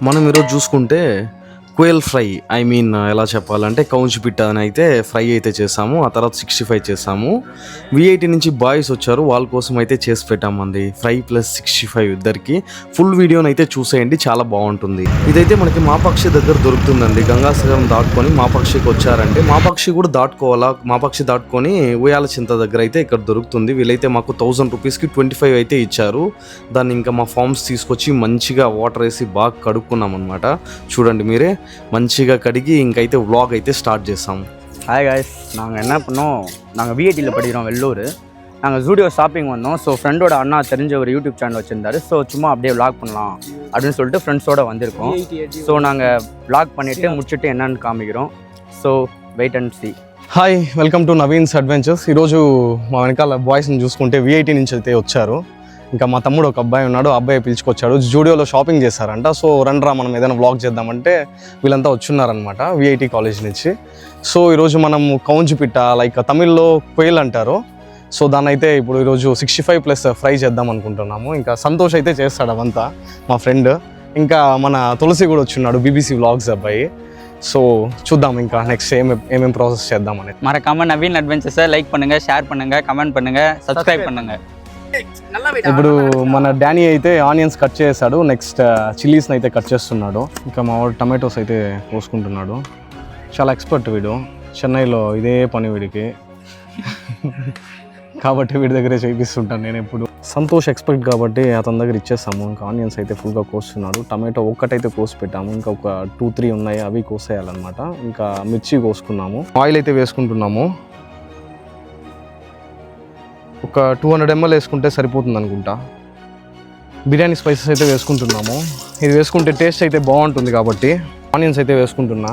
మనం ఈరోజు చూసుకుంటే కోయల్ ఫ్రై ఎలా చెప్పాలంటే కౌంచి పిట్ట అని అయితే ఫ్రై అయితే చేసాము. ఆ తర్వాత 65 చేసాము. V80 నుంచి బాయ్స్ వచ్చారు, వాళ్ళ కోసం అయితే చేసి పెట్టామండి. ఫ్రై ప్లస్ 65 ఇద్దరికి. ఫుల్ వీడియోని అయితే చూసేయండి, చాలా బాగుంటుంది. ఇదైతే మనకి మాపక్షి దగ్గర దొరుకుతుందండి. గంగాసాగరం దాటుకొని మాపక్షికి వచ్చారంటే మాపక్షి కూడా దాటుకోవాలా, మాపక్షి దాటుకొని ఉయ్యాల చింత దగ్గర అయితే ఇక్కడ దొరుకుతుంది. వీళ్ళైతే మాకు 1000 రూపీస్కి 25 అయితే ఇచ్చారు. దాన్ని ఇంకా మా ఫార్మ్స్ తీసుకొచ్చి మంచిగా వాటర్ వేసి బాగా కడుక్కున్నాం అనమాట. చూడండి మీరే, మంచిగా కడిగి ఇంకైతే వ్లాగ్ అయితే స్టార్ట్ చేసాము. ஹாய் காய்ஸ், நாங்கள் என்ன பண்ணோம், நாங்கள் V80 படிக்கிறோம் வெள்ளூர். நாங்கள் ஜூடியோ ஷாப்பிங் வந்தோம். ஸோ ஃப்ரெண்டோட அண்ணா தெரிஞ்ச ஒரு யூடியூப் சேனல் வச்சுருந்தாரு. ஸோ சும்மா அப்படியே விளாக் பண்ணலாம் அப்படின்னு சொல்லிட்டு ஃப்ரெண்ட்ஸோடு வந்திருக்கோம். ஸோ நாங்கள் விளாக் பண்ணிவிட்டு முடிச்சுட்டு என்னென்னு காமிக்கிறோம். So wait and see. Hi, welcome to Naveen's adventures. ఈరోజు మా వెనకాల బాయ్స్ని చూసుకుంటే V80 నుంచి అయితే వచ్చారు. ఇంకా మా తమ్ముడు ఒక అబ్బాయి ఉన్నాడు, ఆ అబ్బాయి పిలుచుకొచ్చాడు. జూడియోలో షాపింగ్ చేశారంట. సో రండ్రా మనం ఏదైనా వ్లాగ్ చేద్దామంటే వీళ్ళంతా వచ్చున్నారనమాట V80 కాలేజ్ నుంచి. సో ఈరోజు మనం కౌంచి పిట్ట, లైక్ తమిళ్లో కొయ్యల్ అంటారు. సో దాన్ని అయితే ఇప్పుడు ఈరోజు 65 ప్లస్ ఫ్రై చేద్దాం అనుకుంటున్నాము. ఇంకా సంతోష్ అయితే చేస్తాడు అవంతా, మా ఫ్రెండ్. ఇంకా మన తులసి కూడా వచ్చున్నాడు, BBC వ్లాగ్స్ అబ్బాయి. సో చూద్దాం ఇంకా నెక్స్ట్ ఏమేం ప్రాసెస్ చేద్దామని. மறக்காம நவீன் அட்வென்ச்சர்ஸை லைக் பண்ணுங்கள், ஷேர் பண்ணுங்கள், கமெண்ட் பண்ணுங்கள், சப்ஸ்கிரைப் பண்ணுங்கள். ఇప్పుడు మన డానీ అయితే ఆనియన్స్ కట్ చేశాడు, నెక్స్ట్ చిల్లీస్ని అయితే కట్ చేస్తున్నాడు. ఇంకా మా వాడు టమాటోస్ అయితే కోసుకుంటున్నాడు. చాలా ఎక్స్పర్ట్ వీడు, చెన్నైలో ఇదే పని వీడికి. కాబట్టి వీడి దగ్గరే చేయిస్తుంటాను నేను ఎప్పుడు. సంతోష్ ఎక్స్పర్ట్ కాబట్టి అతని దగ్గర ఇచ్చేస్తాము. ఇంకా ఆనియన్స్ అయితే ఫుల్గా కోస్తున్నాడు. టమాటో ఒక్కటైతే కోసి పెట్టాము, ఇంకా ఒక 2-3 ఉన్నాయి, అవి కోసేయాలన్నమాట. ఇంకా మిర్చి కోసుకున్నాము. ఆయిల్ అయితే వేసుకుంటున్నాము. ఒక 200 ml వేసుకుంటే సరిపోతుంది అనుకుంటా. బిర్యానీ స్పైసెస్ అయితే వేసుకుంటున్నాము. ఇది వేసుకుంటే టేస్ట్ అయితే బాగుంటుంది కాబట్టి ఆనియన్స్ అయితే వేసుకుంటున్నా.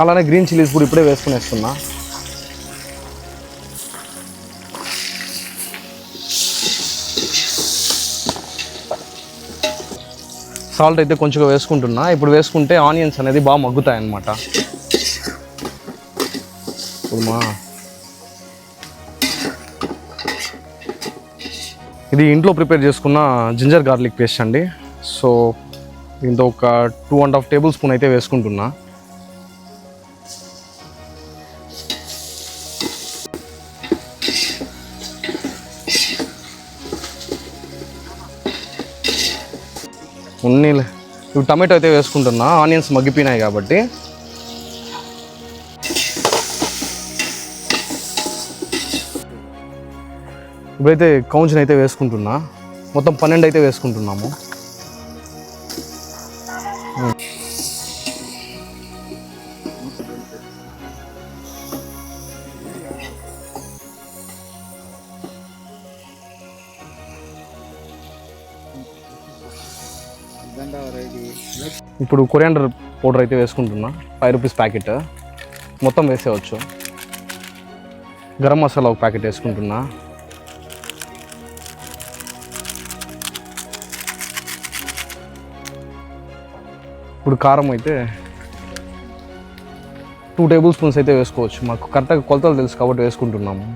అలానే గ్రీన్ చిల్లీస్ కూడా ఇప్పుడే వేసుకునేస్తున్నా. సాల్ట్ అయితే కొంచెం వేసుకుంటున్నా. ఇప్పుడు వేసుకుంటే ఆనియన్స్ అనేది బాగా మగ్గుతాయి అన్నమాట. ఇది ఇంట్లో ప్రిపేర్ చేసుకున్న జింజర్ గార్లిక్ పేస్ట్ అండి. సో దీంతో ఒక 2.5 టేబుల్ స్పూన్ అయితే వేసుకుంటున్నా. ఇప్పుడు టమాటో అయితే వేసుకుంటున్నా, ఆనియన్స్ మగ్గిపోయినాయి కాబట్టి. ఇప్పుడైతే కౌంచిని అయితే వేసుకుంటున్నా. మొత్తం 12 అయితే వేసుకుంటున్నాము. ఇప్పుడు కొరియాండర్ పౌడర్ అయితే వేసుకుంటున్నా, 5 రూపీస్ ప్యాకెట్. మొత్తం వేసేయచ్చు. గరం మసాలా ఒక ప్యాకెట్ వేసుకుంటున్నా. ఇప్పుడు కారం అయితే 2 టేబుల్ స్పూన్స్ అయితే వేసుకోవచ్చు. మాకు కరెక్ట్గా కొలతలు తెలుసు కాబట్టి వేసుకుంటున్నాము.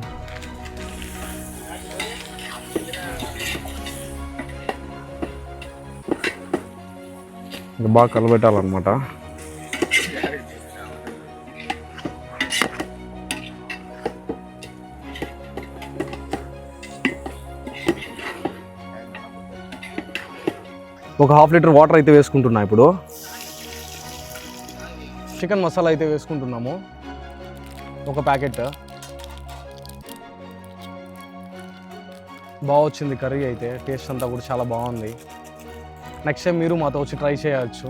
బాగా కలబెట్టాలన్నమాట. ఒక 1/2 లీటర్ వాటర్ అయితే వేసుకుంటున్నా. ఇప్పుడు చికెన్ మసాలా అయితే వేసుకుంటున్నాము, ఒక ప్యాకెట్. బాగా వచ్చింది కర్రీ అయితే, టేస్ట్ అంతా కూడా చాలా బాగుంది. నెక్స్ట్ టైం మీరు మాతో వచ్చి ట్రై చేయవచ్చు.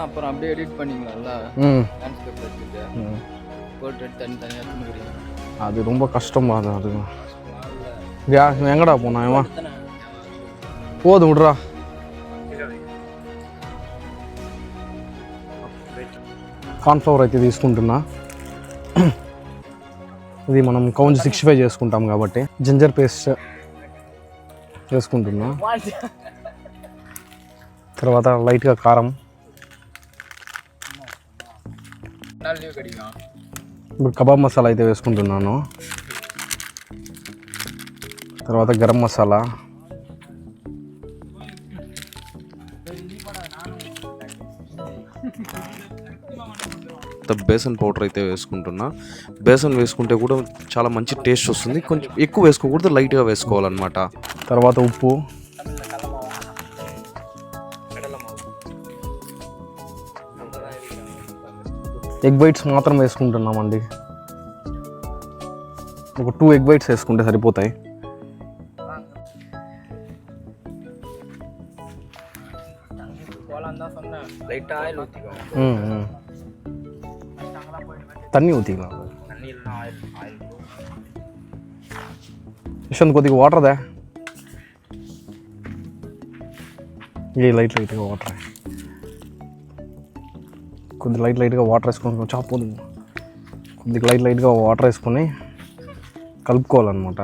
அப்புறம் அப்படியே எடிட் பண்ணிங்களா போட்டு தனியாக துணுக்குறீங்க. அது ரொம்ப கஷ்டமா தான். அது எங்கடா போனா இவன்? போதும் விட்றா. కార్న్ఫ్లవర్ అయితే తీసుకుంటున్నా. ఇది మనం కౌంచి 65 చేసుకుంటాం కాబట్టి జింజర్ పేస్ట్ వేసుకుంటున్నా. తర్వాత లైట్గా కారం, లీవ్ కడిగా ఇప్పుడు కబాబ్ మసాలా అయితే వేసుకుంటున్నాను. తర్వాత గరం మసాలా, బేసన్ పౌడర్ అయితే వేసుకుంటున్నా. బేసన్ వేసుకుంటే కూడా చాలా మంచి టేస్ట్ వస్తుంది. కొంచెం ఎక్కువ వేసుకోకూడదు, లైట్గా వేసుకోవాలన్నమాట. తర్వాత ఉప్పు, ఎగ్ వైట్స్ మాత్రం వేసుకుంటున్నామండి. ఒక 2 ఎగ్ వైట్స్ వేసుకుంటే సరిపోతాయి. తన్ని ఊతిగా యశ్వంత్ కొద్దిగా వాటర్ దా, ఏ లైట్గా వాటర్, కొద్దిగా లైట్గా వాటర్ వేసుకొని చాపోదు, కొద్దిగా లైట్గా వాటర్ వేసుకొని కలుపుకోవాలన్నమాట.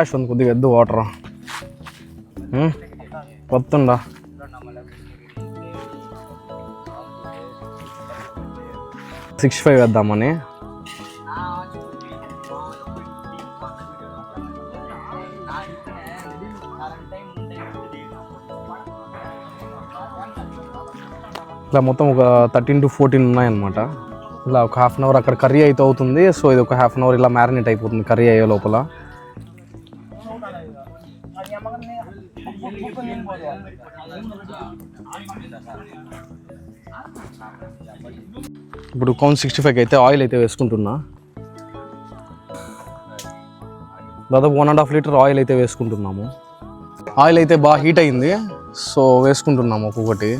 యశ్వంత్ కొద్దిగా ఎద్దు వాటర్ వస్తుందా. 65 వేద్దామని. ఇలా మొత్తం ఒక 13 to 14 ఉన్నాయన్నమాట. ఇలా ఒక ½ అన్ అవర్ అక్కడ కర్రీ అయితే అవుతుంది. సో ఇది ఒక ½ అన్ అవర్ ఇలా మ్యారినేట్ అయిపోతుంది కర్రీ అయ్యే లోపల. ఇప్పుడు కౌన్ 65కి అయితే ఆయిల్ అయితే వేసుకుంటున్నా. దాదాపు 1.5 లీటర్ ఆయిల్ అయితే వేసుకుంటున్నాము. ఆయిల్ అయితే బాగా హీట్ అయింది, సో వేసుకుంటున్నాము ఒక్కొక్కటి.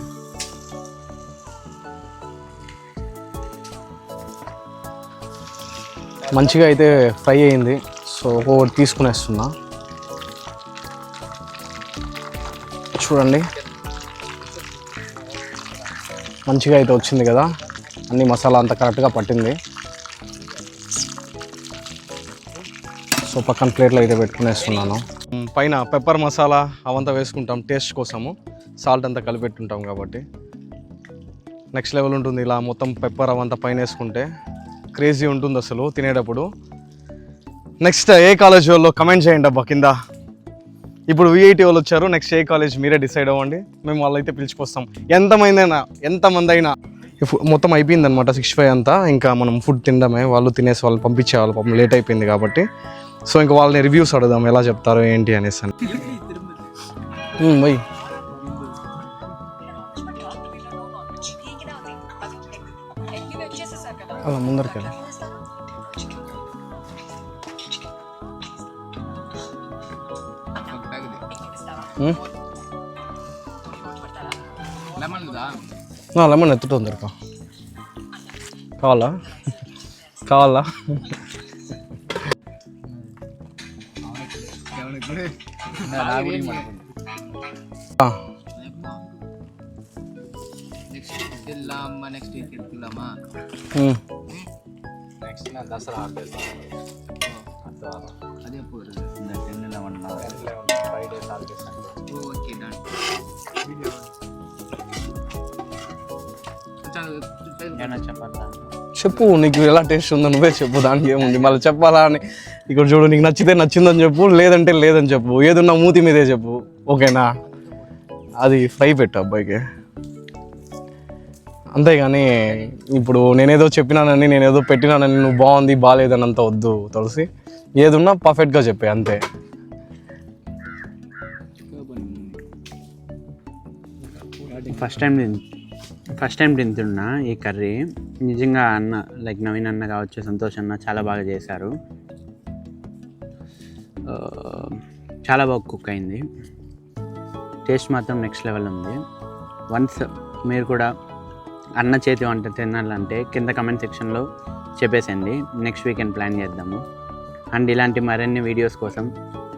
మంచిగా అయితే ఫ్రై అయింది, సో ఒక్కొక్కటి తీసుకునేస్తున్నా. చూడండి మంచిగా అయితే వచ్చింది కదా, అన్ని మసాలా అంతా కరెక్ట్గా పట్టింది. సో పక్కన ప్లేట్లో అయితే పెట్టుకునేస్తున్నాను. పైన పెప్పర్ మసాలా అవంతా వేసుకుంటాం టేస్ట్ కోసము, సాల్ట్ అంతా కలిపెట్టుంటాం కాబట్టి నెక్స్ట్ లెవెల్ ఉంటుంది. ఇలా మొత్తం పెప్పర్ అవంతా పైన వేసుకుంటే క్రేజీ ఉంటుంది అసలు తినేటప్పుడు. నెక్స్ట్ ఏ కాలేజ్ వాళ్ళు కమెంట్ చేయండి అబ్బా కింద. ఇప్పుడు విఐటి వాళ్ళు వచ్చారు, నెక్స్ట్ ఏ కాలేజ్ మీరే డిసైడ్ అవ్వండి, మేము వాళ్ళైతే పిలుచుకొస్తాం. ఎంతమంది అయినా మొత్తం అయిపోయింది అనమాట 65 అంతా. ఇంకా మనం ఫుడ్ తినడమే, వాళ్ళు తినేసి వాళ్ళు పంపించేవాళ్ళు, పాపం లేట్ అయిపోయింది కాబట్టి. సో ఇంకా వాళ్ళని రివ్యూస్ అడుగుదాం ఎలా చెప్తారో ఏంటి అనేసి. బై అలా ముందరికి వెళ్ళి లెమన్ ఎత్తుట ఉందరుకో. కావాలా నెక్స్ట్ వీక్ వెళ్తున్నామా? నెక్స్ట్ దసరా హాలిడేస్ అదే 5 days హాలిడేస్. Okay done. చెప్పు, నీకు ఎలా టేస్ట్ ఉందో నువ్వే చెప్పు, దానికి ఏముంది మళ్ళీ చెప్పాలా అని. ఇక్కడ చూడు, నీకు నచ్చితే నచ్చిందని చెప్పు, లేదంటే లేదని చెప్పు, ఏదున్నా మూతి మీదే చెప్పు, ఓకేనా? అది ఫ్రై పెట్టు అబ్బాయికి, అంతేగాని ఇప్పుడు నేనేదో చెప్పినానని నేనేదో పెట్టినానని నువ్వు బాగుంది బాగాలేదని అంత వద్దు తులసి. ఏదున్నా పర్ఫెక్ట్గా చెప్పే అంతే. ఫస్ట్ టైం తింటున్నా ఈ కర్రీ. నిజంగా అన్న లైక్ నవీన్ అన్న కావచ్చు, సంతోష్ అన్న చాలా బాగా చేశారు. చాలా బాగా కుక్ అయింది. టేస్ట్ మాత్రం నెక్స్ట్ లెవెల్ ఉంది. వన్స్ మీరు కూడా అన్న చేతి వంట తినాలంటే కింద కమెంట్ సెక్షన్లో చెప్పేసండి, నెక్స్ట్ వీకెండ్ ప్లాన్ చేద్దాము. అండ్ ఇలాంటి మరిన్ని వీడియోస్ కోసం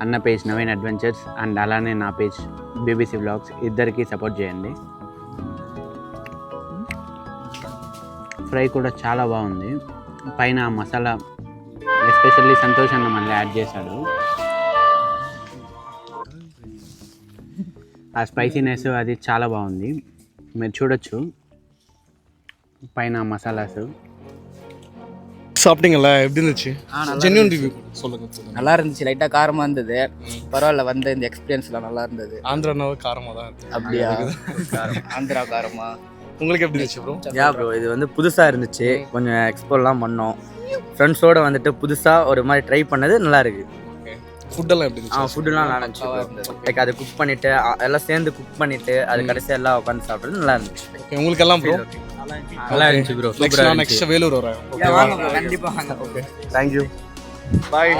అన్న పేజ్ నవీన్ అడ్వెంచర్స్ అండ్ అలానే నా పేజ్ బీబీసీ వ్లాగ్స్ ఇద్దరికి సపోర్ట్ చేయండి. ఫ్రై కూడా చాలా బాగుంది. పైన మసాలా ఎస్పెషల్లీ సంతోష్ అన్న మళ్ళీ యాడ్ చేశాడు. ఆ స్పైసీనెస్ అది చాలా బాగుంది, మీరు చూడొచ్చు పైన మసాలాస్. சாப்பிட்டீங்களா? எப்படி இருந்துச்சு? ஜென்யூன் ரிவ்யூ சொல்லுங்க. நல்லா இருந்துச்சு, லைட்டாக காரமாக இருந்தது. பரவாயில்ல, வந்த இந்த எக்ஸ்பீரியன்ஸ்லாம் நல்லா இருந்தது. ஆந்திரானாவே காரமாக தான் இருக்கு. அப்படியா? ஆந்திரா காரமா? உங்களுக்கு எப்படி இருந்துச்சு ப்ரோ? யா ப்ரோ, இது வந்து புதுசாக இருந்துச்சு. கொஞ்சம் எக்ஸ்ப்ளோர்லாம் பண்ணோம். ஃப்ரெண்ட்ஸோட வந்துட்டு புதுசாக ஒரு மாதிரி ட்ரை பண்ணது நல்லா இருக்கு. ஃபுட்டெல்லாம் எப்படி இருந்துச்சு? ஃபுட்டுலாம் நல்லா இருந்துச்சு. லைக் அது குக் பண்ணிட்டு எல்லாம் சேர்ந்து குக் பண்ணிட்டு அது கடைசியாக எல்லாம் உட்காந்து சாப்பிட்றது நல்லா இருந்துச்சு. ஓகே, உங்களுக்கு எல்லாம் ப்ரோ நல்லா இருந்துச்சு ப்ரோ. நெக்ஸ்ட் வேலூர் வரேன். கண்டிப்பாக வாங்க. Okay, thank you, bye.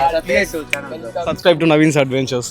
Subscribe to Naveen's Adventures.